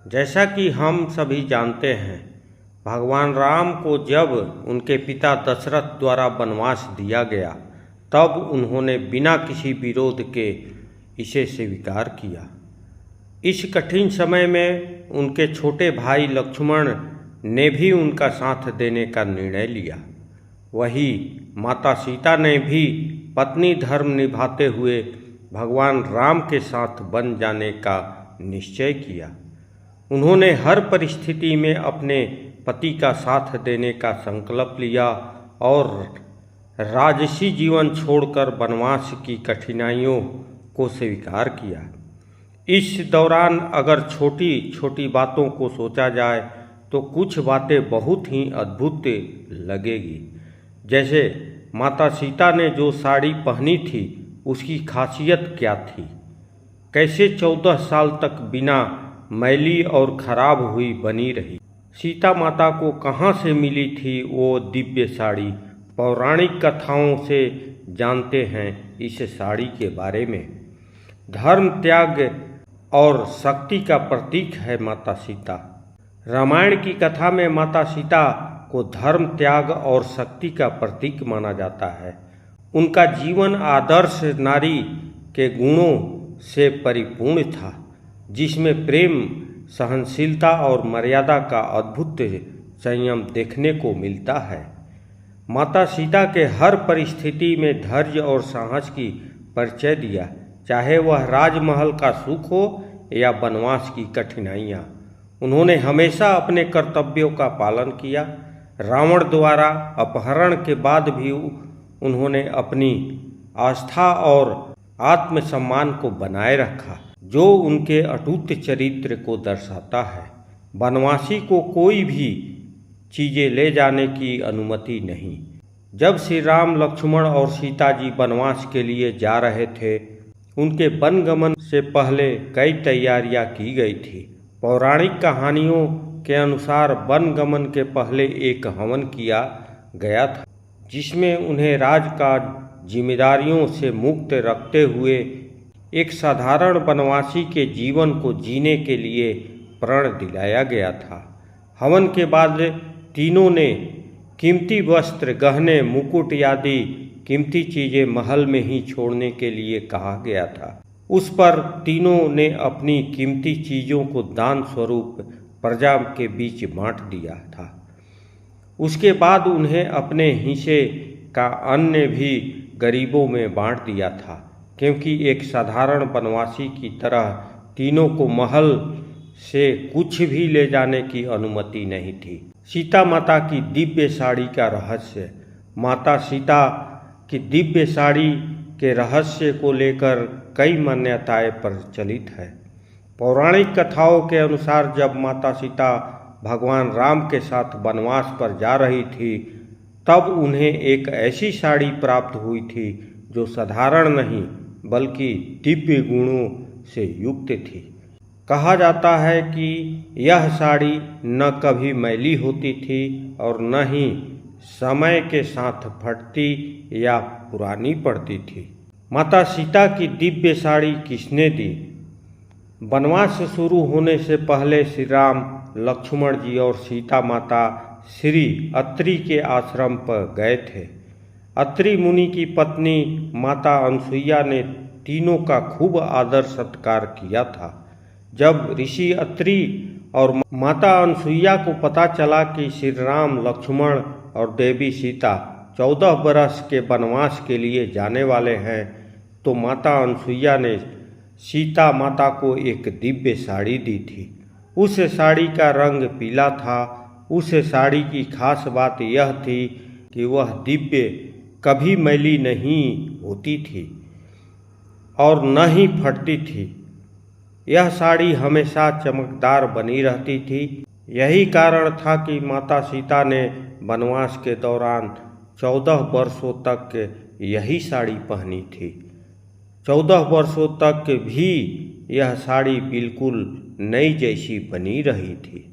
जैसा कि हम सभी जानते हैं, भगवान राम को जब उनके पिता दशरथ द्वारा वनवास दिया गया तब उन्होंने बिना किसी विरोध के इसे स्वीकार किया। इस कठिन समय में उनके छोटे भाई लक्ष्मण ने भी उनका साथ देने का निर्णय लिया। वही माता सीता ने भी पत्नी धर्म निभाते हुए भगवान राम के साथ बन जाने का निश्चय किया। उन्होंने हर परिस्थिति में अपने पति का साथ देने का संकल्प लिया और राजसी जीवन छोड़कर वनवास की कठिनाइयों को स्वीकार किया। इस दौरान अगर छोटी छोटी बातों को सोचा जाए तो कुछ बातें बहुत ही अद्भुत लगेगी। जैसे माता सीता ने जो साड़ी पहनी थी उसकी खासियत क्या थी, कैसे 14 साल तक बिना मैली और खराब हुई बनी रही, सीता माता को कहाँ से मिली थी वो दिव्य साड़ी। पौराणिक कथाओं से जानते हैं इस साड़ी के बारे में। धर्म त्याग और शक्ति का प्रतीक है माता सीता। रामायण की कथा में माता सीता को धर्म त्याग और शक्ति का प्रतीक माना जाता है। उनका जीवन आदर्श नारी के गुणों से परिपूर्ण था, जिसमें प्रेम, सहनशीलता और मर्यादा का अद्भुत संयम देखने को मिलता है। माता सीता के हर परिस्थिति में धैर्य और साहस की परिचय दिया, चाहे वह राजमहल का सुख हो या वनवास की कठिनाइयाँ। उन्होंने हमेशा अपने कर्तव्यों का पालन किया। रावण द्वारा अपहरण के बाद भी उन्होंने अपनी आस्था और आत्मसम्मान को बनाए रखा, जो उनके अटूट चरित्र को दर्शाता है। वनवासी को कोई भी चीज़ें ले जाने की अनुमति नहीं। जब श्री राम, लक्ष्मण और सीता जी वनवास के लिए जा रहे थे, उनके वनगमन से पहले कई तैयारियां की गई थी। पौराणिक कहानियों के अनुसार वनगमन के पहले एक हवन किया गया था, जिसमें उन्हें राजकाज जिम्मेदारियों से मुक्त रखते हुए एक साधारण वनवासी के जीवन को जीने के लिए प्रण दिलाया गया था। हवन के बाद तीनों ने कीमती वस्त्र, गहने, मुकुट आदि कीमती चीज़ें महल में ही छोड़ने के लिए कहा गया था। उस पर तीनों ने अपनी कीमती चीज़ों को दान स्वरूप प्रजा के बीच बांट दिया था। उसके बाद उन्हें अपने हिस्से का अन्न भी गरीबों में बांट दिया था, क्योंकि एक साधारण वनवासी की तरह तीनों को महल से कुछ भी ले जाने की अनुमति नहीं थी। सीता माता की दिव्य साड़ी का रहस्य। माता सीता की दिव्य साड़ी के रहस्य को लेकर कई मान्यताएं प्रचलित है। पौराणिक कथाओं के अनुसार जब माता सीता भगवान राम के साथ वनवास पर जा रही थी, तब उन्हें एक ऐसी साड़ी प्राप्त हुई थी जो साधारण नहीं बल्कि दिव्य गुणों से युक्त थी। कहा जाता है कि यह साड़ी न कभी मैली होती थी और न ही समय के साथ फटती या पुरानी पड़ती थी। माता सीता की दिव्य साड़ी किसने दी? वनवास शुरू होने से पहले श्री राम, लक्ष्मण जी और सीता माता श्री अत्रि के आश्रम पर गए थे। अत्रि मुनि की पत्नी माता अनसुईया ने तीनों का खूब आदर सत्कार किया था। जब ऋषि अत्रि और माता अनसुईया को पता चला कि श्री राम, लक्ष्मण और देवी सीता 14 बरस के वनवास के लिए जाने वाले हैं, तो माता अनसुईया ने सीता माता को एक दिव्य साड़ी दी थी। उस साड़ी का रंग पीला था। उस साड़ी की खास बात यह थी कि वह दिव्य, कभी मैली नहीं होती थी और न ही फटती थी। यह साड़ी हमेशा चमकदार बनी रहती थी। यही कारण था कि माता सीता ने वनवास के दौरान 14 वर्षों तक यही साड़ी पहनी थी। 14 वर्षों तक भी यह साड़ी बिल्कुल नई जैसी बनी रही थी।